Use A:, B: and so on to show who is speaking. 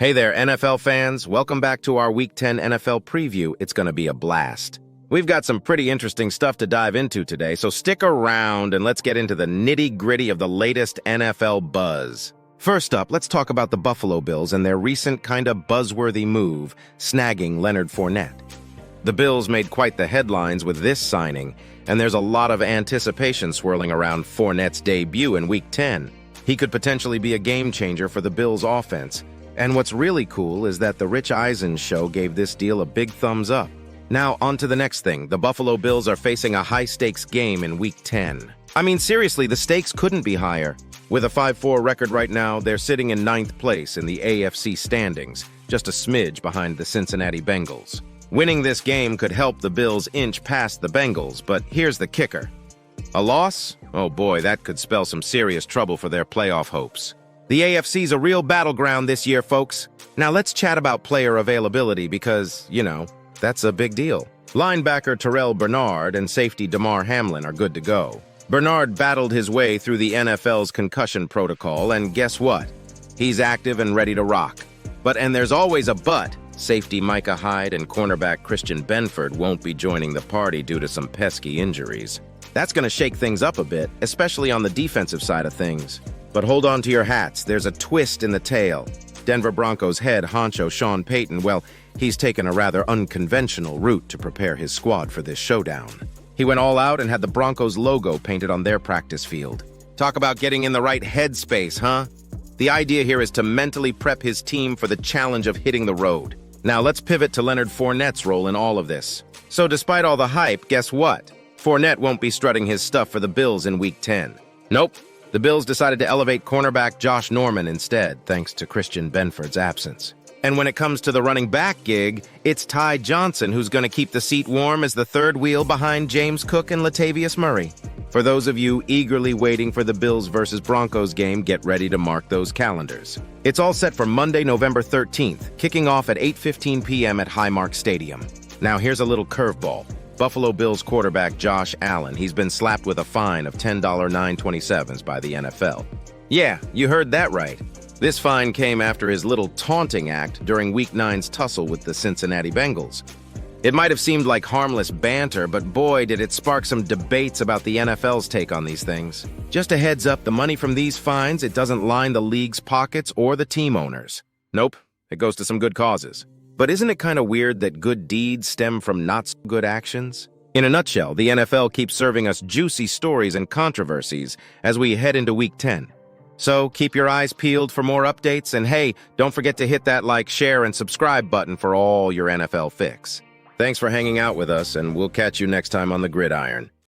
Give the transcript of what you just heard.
A: Hey there, NFL fans. Welcome back to our Week 10 NFL preview. It's going to be a blast. We've got some pretty interesting stuff to dive into today, so stick around and let's get into the nitty-gritty of the latest NFL buzz. First up, let's talk about the Buffalo Bills and their recent kind of buzzworthy move, snagging Leonard Fournette. The Bills made quite the headlines with this signing, and there's a lot of anticipation swirling around Fournette's debut in Week 10. He could potentially be a game-changer for the Bills' offense. And what's really cool is that the Rich Eisen show gave this deal a big thumbs up. Now, on to the next thing. The Buffalo Bills are facing a high-stakes game in Week 10. I mean, seriously, the stakes couldn't be higher. With a 5-4 record right now, they're sitting in 9th place in the AFC standings, just a smidge behind the Cincinnati Bengals. Winning this game could help the Bills inch past the Bengals, but here's the kicker. A loss? Oh boy, that could spell some serious trouble for their playoff hopes. The AFC's a real battleground this year, folks. Now let's chat about player availability because, that's a big deal. Linebacker Terrell Bernard and safety Damar Hamlin are good to go. Bernard battled his way through the NFL's concussion protocol, and guess what? He's active and ready to rock. And there's always a but. Safety Micah Hyde and cornerback Christian Benford won't be joining the party due to some pesky injuries. That's going to shake things up a bit, especially on the defensive side of things. But hold on to your hats, there's a twist in the tale. Denver Broncos head honcho Sean Payton, he's taken a rather unconventional route to prepare his squad for this showdown. He went all out and had the Broncos logo painted on their practice field. Talk about getting in the right headspace, huh? The idea here is to mentally prep his team for the challenge of hitting the road. Now let's pivot to Leonard Fournette's role in all of this. So despite all the hype, guess what? Fournette won't be strutting his stuff for the Bills in Week 10. Nope. The Bills decided to elevate cornerback Josh Norman instead, thanks to Christian Benford's absence. And when it comes to the running back gig, it's Ty Johnson who's going to keep the seat warm as the third wheel behind James Cook and Latavius Murray. For those of you eagerly waiting for the Bills versus Broncos game, get ready to mark those calendars. It's all set for Monday, November 13th, kicking off at 8:15 p.m. at Highmark Stadium. Now here's a little curveball. Buffalo Bills quarterback Josh Allen, he's been slapped with a fine of $10.927 by the NFL. Yeah, you heard that right. This fine came after his little taunting act during Week 9's tussle with the Cincinnati Bengals. It might have seemed like harmless banter, but boy, did it spark some debates about the NFL's take on these things. Just a heads up, the money from these fines, it doesn't line the league's pockets or the team owners. Nope, it goes to some good causes. But isn't it kind of weird that good deeds stem from not-so-good actions? In a nutshell, the NFL keeps serving us juicy stories and controversies as we head into Week 10. So keep your eyes peeled for more updates, and hey, don't forget to hit that like, share, and subscribe button for all your NFL fix. Thanks for hanging out with us, and we'll catch you next time on the Gridiron.